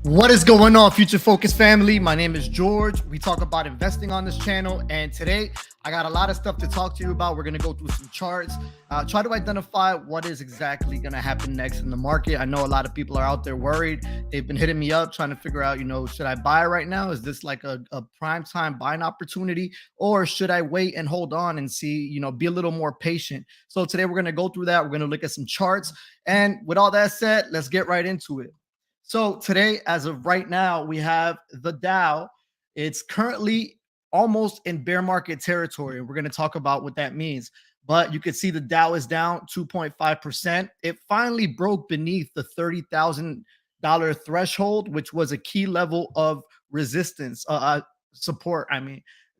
What is going on, Future Focus family? My name is George. We talk about investing on this channel, and today I got a lot of stuff to talk to you about. We're going to go through some charts, try to identify what is exactly going to happen next in the market. I know a lot of people are out there worried. They've been hitting me up trying to figure out, should I buy right now? Is this like a prime time buying opportunity, or should I wait and hold on and see, be a little more patient? So today we're going to go through that. We're going to look at some charts. And with all that said, let's get right into it. So today, as of right now, we have the Dow. It's currently almost in bear market territory. We're going to talk about what that means. But you can see the Dow is down 2.5%. It finally broke beneath the $30,000 threshold, which was a key level of resistance, support.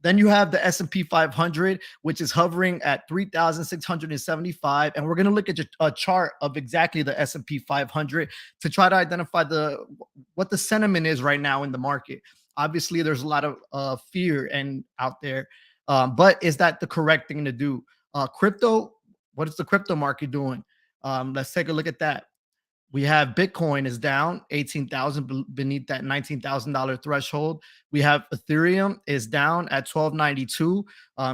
Then you have the S&P 500, which is hovering at 3,675, and we're going to look at a chart of exactly the S&P 500 to try to identify what the sentiment is right now in the market. Obviously, there's a lot of fear and out there, but is that the correct thing to do? Crypto, what is the crypto market doing? Let's take a look at that. We have Bitcoin is down 18,000 beneath that $19,000 threshold. We have Ethereum is down at 1292.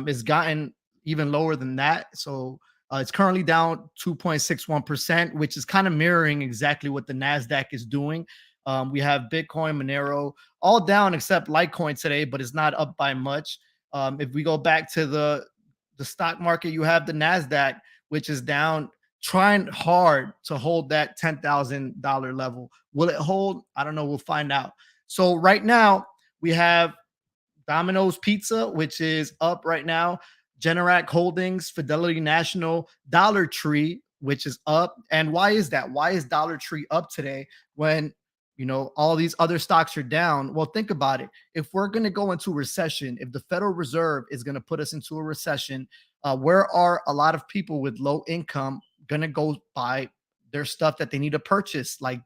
It's gotten even lower than that. So it's currently down 2.61%, which is kind of mirroring exactly what the NASDAQ is doing. We have Bitcoin, Monero, all down except Litecoin today, but it's not up by much. If we go back to the stock market, you have the NASDAQ, which is down, trying hard to hold that $10,000 level. Will it hold? I don't know. We'll find out. So right now we have Domino's Pizza, which is up right now. Generac Holdings, Fidelity National, Dollar Tree, which is up. And why is that? Why is Dollar Tree up today when all these other stocks are down? Well, think about it. If we're going to go into recession, if the Federal Reserve is going to put us into a recession, where are a lot of people with low income going to go buy their stuff that they need to purchase, like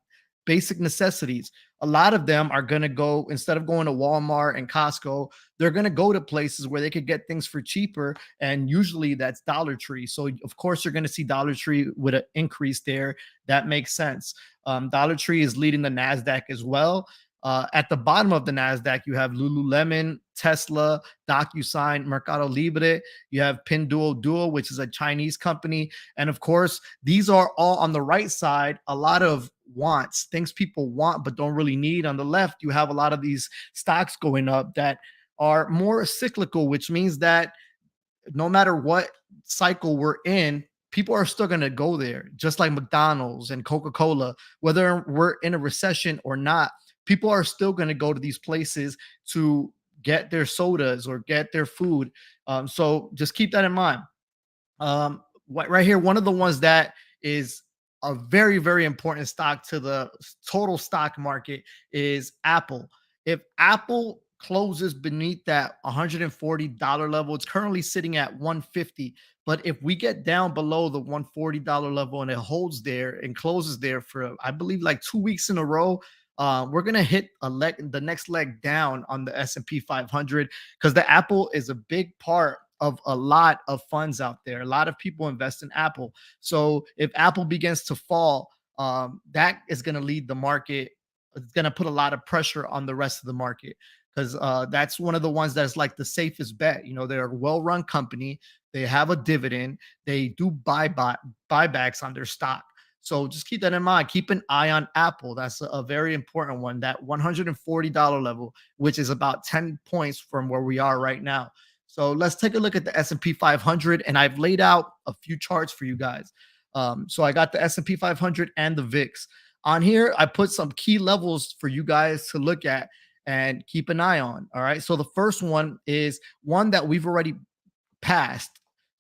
basic necessities? A lot of them are going to go, instead of going to Walmart and Costco, they're going to go to places where they could get things for cheaper. And usually that's Dollar Tree. So of course you're going to see Dollar Tree with an increase there. That makes sense. Dollar Tree is leading the NASDAQ as well. At the bottom of the NASDAQ, you have Lululemon, Tesla, DocuSign, Mercado Libre. You have Pinduoduo, which is a Chinese company. And of course, these are all on the right side, a lot of wants, things people want but don't really need. On the left, you have a lot of these stocks going up that are more cyclical, which means that no matter what cycle we're in, people are still going to go there, just like McDonald's and Coca-Cola. Whether we're in a recession or not, people are still going to go to these places to get their sodas or get their food. So just keep that in mind. Right here, one of the ones that is a very, very important stock to the total stock market is Apple. If Apple closes beneath that $140 level, it's currently sitting at 150. But if we get down below the $140 level and it holds there and closes there for, I believe, like 2 weeks in a row, we're gonna hit the next leg down on the S&P 500, because the Apple is a big part of a lot of funds out there. A lot of people invest in Apple. So if Apple begins to fall, that is going to lead the market. It's going to put a lot of pressure on the rest of the market, because that's one of the ones that's like the safest bet. They're a well-run company. They have a dividend. They do buybacks on their stock. So just keep that in mind. Keep an eye on Apple. That's a very important one. That $140 level, which is about 10 points from where we are right now. So let's take a look at the S&P 500, and I've laid out a few charts for you guys. So I got the S&P 500 and the VIX. On here, I put some key levels for you guys to look at and keep an eye on. All right. So the first one is one that we've already passed,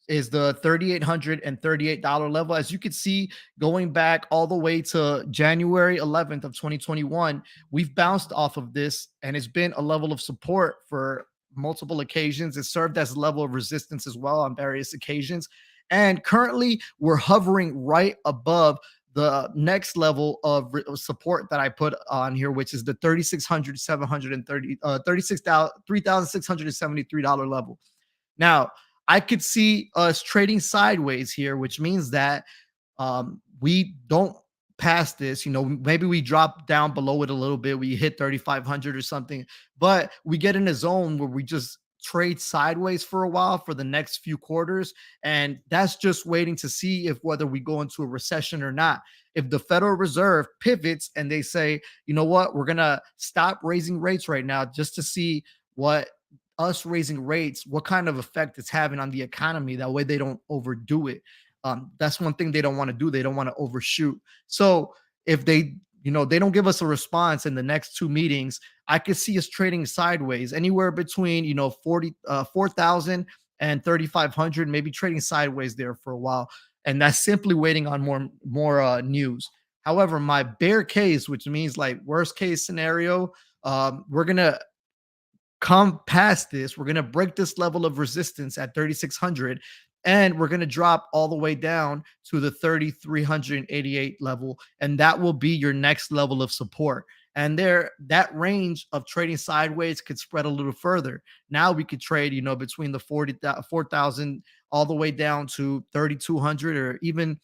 is the $3,838 level. As you can see, going back all the way to January 11th of 2021, we've bounced off of this, and it's been a level of support for multiple occasions. It served as a level of resistance as well on various occasions. And currently, we're hovering right above the next level of support that I put on here, which is the $3,673 level. Now, I could see us trading sideways here, which means that we don't past this, maybe we drop down below it a little bit, we hit 3,500 or something, but we get in a zone where we just trade sideways for a while for the next few quarters. And that's just waiting to see if whether we go into a recession or not. If the Federal Reserve pivots and they say, you know what, we're going to stop raising rates right now just to see what us raising rates, what kind of effect it's having on the economy. That way they don't overdo it. That's one thing they don't want to do. They don't want to overshoot. So if they don't give us a response in the next two meetings, I could see us trading sideways anywhere between 4,000 and 3,500, maybe trading sideways there for a while. And that's simply waiting on more news. However, my bear case, which means like worst case scenario, we're gonna come past this. We're going to break this level of resistance at 3,600, and we're going to drop all the way down to the 3,388 level. And that will be your next level of support. And that range of trading sideways could spread a little further. Now we could trade, between the 4,000 all the way down to 3,200 or even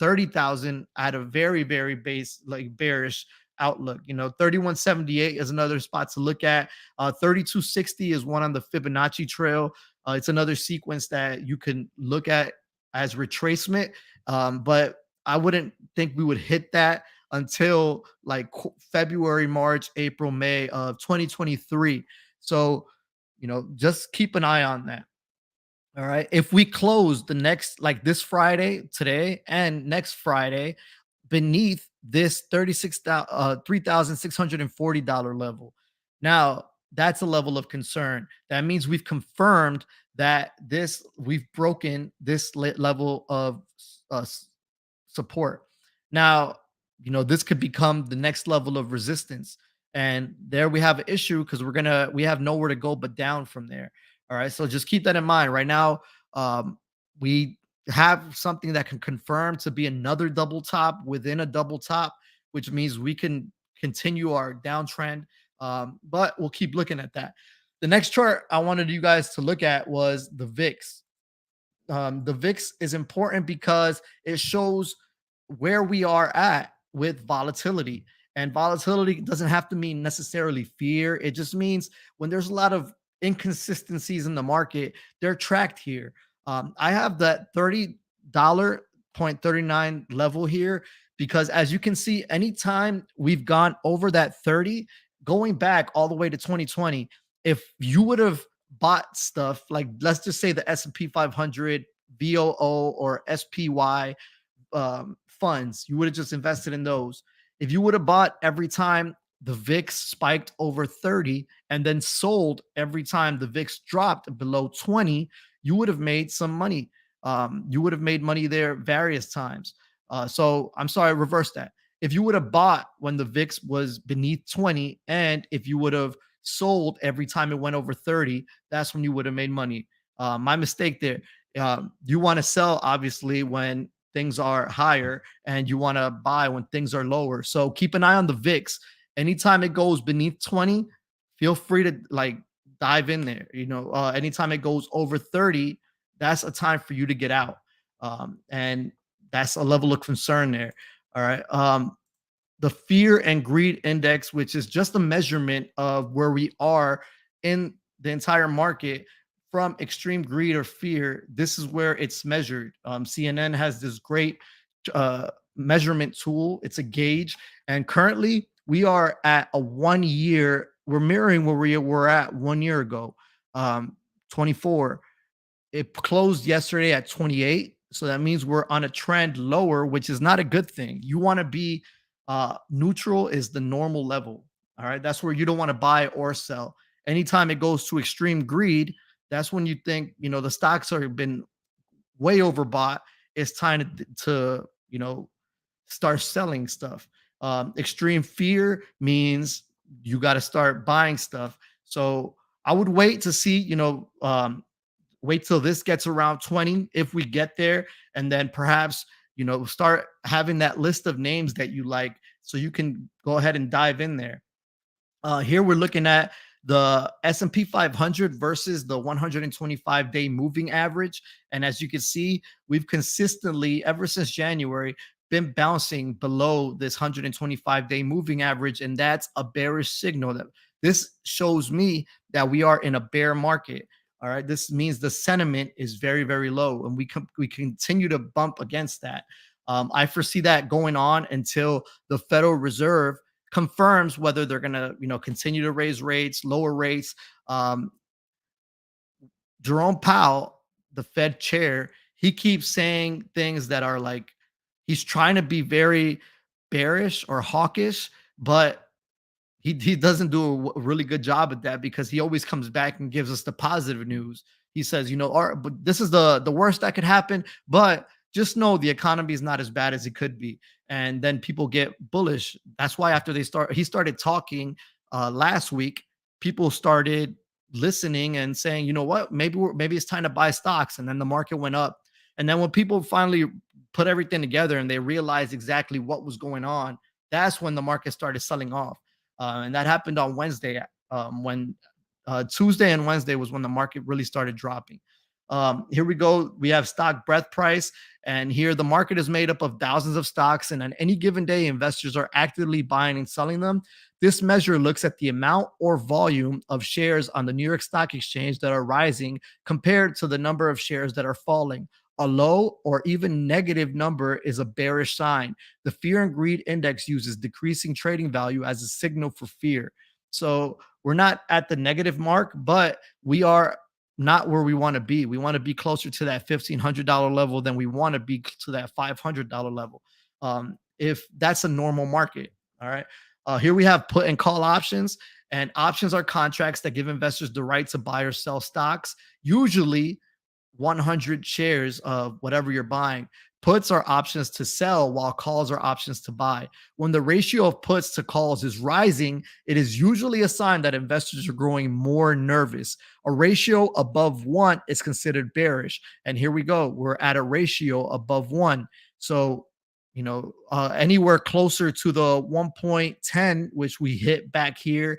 30,000 at a very, very bearish outlook. 3178 is another spot to look at. 3260 is one on the Fibonacci trail. It's another sequence that you can look at as retracement. But I wouldn't think we would hit that until like February, March, April, May of 2023. So, just keep an eye on that. All right. If we close the next, like this Friday, today, and next Friday beneath this $3,640 level, now that's a level of concern. That means we've confirmed that we've broken this level of support. Now, this could become the next level of resistance. And there we have an issue because we have nowhere to go but down from there. All right. So just keep that in mind. Right now, we have something that can confirm to be another double top within a double top, which means we can continue our downtrend. But we'll keep looking at that. The next chart I wanted you guys to look at was the VIX. The VIX is important because it shows where we are at with volatility. And volatility doesn't have to mean necessarily fear. It just means when there's a lot of inconsistencies in the market, they're tracked here. I have that $30.39 level here because, as you can see, anytime we've gone over that 30, going back all the way to 2020, if you would have bought stuff like, let's just say the S&P 500, VOO, or SPY funds, you would have just invested in those. If you would have bought every time the VIX spiked over 30 and then sold every time the VIX dropped below 20, you would have made some money. You would have made money there various times. So I'm sorry, reverse that. If you would have bought when the VIX was beneath 20, and if you would have sold every time it went over 30, that's when you would have made money. My mistake there. You want to sell, obviously, when things are higher, and you want to buy when things are lower. So keep an eye on the VIX. Anytime it goes beneath 20, feel free to dive in there. Anytime it goes over 30, that's a time for you to get out. And that's a level of concern there. All right. The fear and greed index, which is just a measurement of where we are in the entire market from extreme greed or fear. This is where it's measured. CNN has this great measurement tool. It's a gauge. And currently we are at a 1 year. We're mirroring where we were at 1 year ago, 24. It closed yesterday at 28. So that means we're on a trend lower, which is not a good thing. You want to be neutral is the normal level. All right. That's where you don't want to buy or sell. Anytime it goes to extreme greed, that's when you think, the stocks are been way overbought. It's time to start selling stuff. Extreme fear means you got to start buying stuff. So I would wait to see, wait till this gets around 20 if we get there, and then perhaps start having that list of names that you like so you can go ahead and dive in there. Here we're looking at the S&P 500 versus the 125-day moving average. And as you can see, we've consistently, ever since January, been bouncing below this 125-day moving average, and that's a bearish signal. That this shows me that we are in a bear market. All right, this means the sentiment is very, very low, and we continue to bump against that. I foresee that going on until the Federal Reserve confirms whether they're going to, continue to raise rates, lower rates. Um, Jerome Powell, the Fed chair, he keeps saying things that are like he's trying to be very bearish or hawkish, but he doesn't do a really good job at that because he always comes back and gives us the positive news. He says, but this is the worst that could happen, but just know the economy is not as bad as it could be. And then people get bullish. That's why after he started talking last week, people started listening and saying, you know what, maybe it's time to buy stocks. And then the market went up. And then when people finally put everything together and they realized exactly what was going on, that's when the market started selling off. And that happened on Wednesday, when Tuesday and Wednesday was when the market really started dropping. Here we go. We have stock breadth price. And here the market is made up of thousands of stocks. And on any given day, investors are actively buying and selling them. This measure looks at the amount or volume of shares on the New York Stock Exchange that are rising compared to the number of shares that are falling. A low or even negative number is a bearish sign. The fear and greed index uses decreasing trading value as a signal for fear. So we're not at the negative mark, but we are not where we want to be. We want to be closer to that $1,500 level than we want to be to that $500 level. If that's a normal market. All right. Here we have put and call options, and options are contracts that give investors the right to buy or sell stocks, usually 100 shares of whatever you're buying. Puts are options to sell, while calls are options to buy. When the ratio of puts to calls is rising, it is usually a sign that investors are growing more nervous. A ratio above 1 is considered bearish. And here we go. We're at a ratio above 1. So, anywhere closer to the 1.10, which we hit back here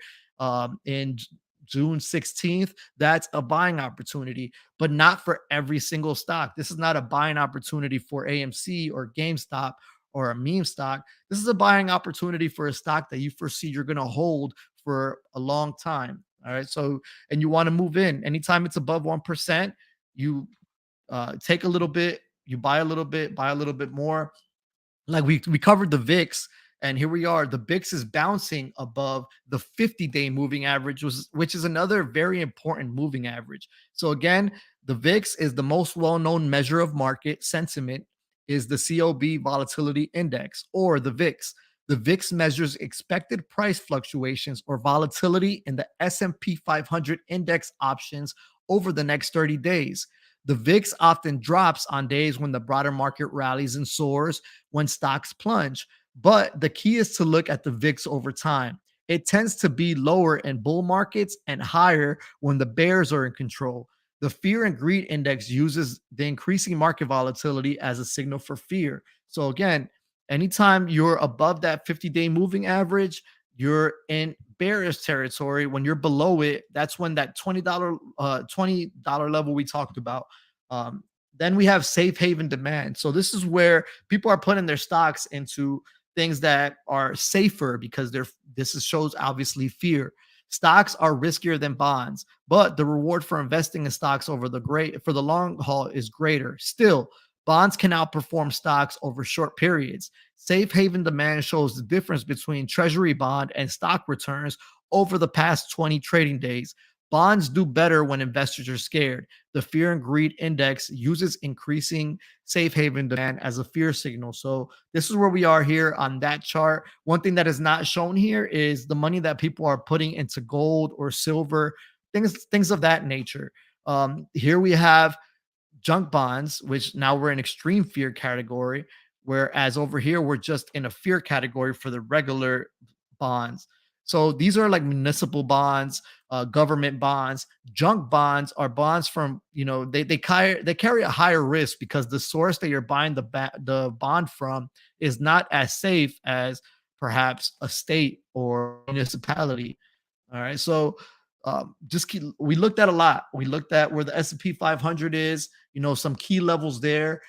in June 16th, that's a buying opportunity, but not for every single stock. This is not a buying opportunity for AMC or GameStop or a meme stock. This is a buying opportunity for a stock that you foresee you're going to hold for a long time. All right. So, and you want to move in anytime it's above 1%, you take a little bit, you buy a little bit, buy a little bit more. Like we covered the VIX, and here we are. The VIX is bouncing above the 50-day moving average, which is another very important moving average. So again, the VIX is the most well-known measure of market sentiment, is the COB volatility index, or the VIX. The VIX measures expected price fluctuations or volatility in the S&P 500 index options over the next 30 days. The VIX often drops on days when the broader market rallies and soars, when stocks plunge. But the key is to look at the VIX over time. It tends to be lower in bull markets and higher when the bears are in control. The fear and greed index uses the increasing market volatility as a signal for fear. So again, anytime you're above that 50-day moving average, you're in bearish territory. When you're below it, that's when that $20 level we talked about. Then we have safe haven demand. So this is where people are putting their stocks into things that are safer because shows obviously fear. Stocks are riskier than bonds, but the reward for investing in stocks for the long haul is greater. Still, bonds can outperform stocks over short periods. Safe haven demand shows the difference between treasury bond and stock returns over the past 20 trading days. Bonds do better when investors are scared. The fear and greed index uses increasing safe haven demand as a fear signal. So this is where we are here on that chart. One thing that is not shown here is the money that people are putting into gold or silver, things of that nature. Here we have junk bonds, which now we're in extreme fear category, whereas over here we're just in a fear category for the regular bonds. So these are like municipal bonds, government bonds. Junk bonds are bonds from, they carry a higher risk because the source that you're buying the bond from is not as safe as perhaps a state or municipality. All right, so we looked at a lot. We looked at where the S&P 500 is, some key levels there.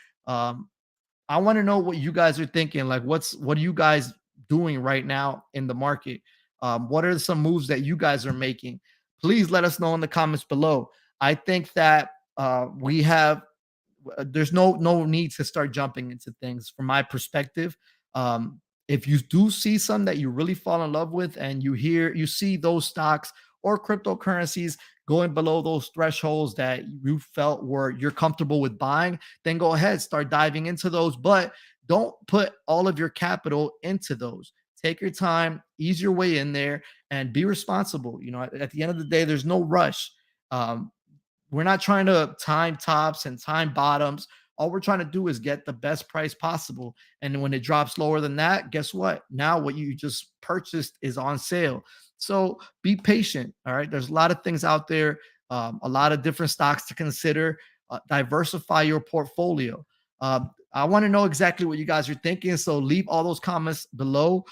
I want to know what you guys are thinking. Like, what are you guys doing right now in the market? What are some moves that you guys are making? Please let us know in the comments below. I think that we have there's no need to start jumping into things from my perspective. If you do see some that you really fall in love with and you see those stocks or cryptocurrencies going below those thresholds that you felt were you're comfortable with buying, then go ahead, start diving into those, but don't put all of your capital into those. Take your time, ease your way in there, and be responsible. At the end of the day, there's no rush. um, we're not trying to time tops and time bottoms. All we're trying to do is get the best price possible. And when it drops lower than that, guess what? Now what you just purchased is on sale. So be patient. All right. There's a lot of things out there, a lot of different stocks to consider. Diversify your portfolio. I want to know exactly what you guys are thinking. So leave all those comments below.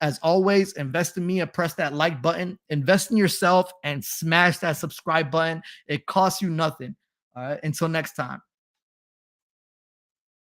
As always, invest in me and press that like button. Invest in yourself and smash that subscribe button. It costs you nothing. All right. Until next time.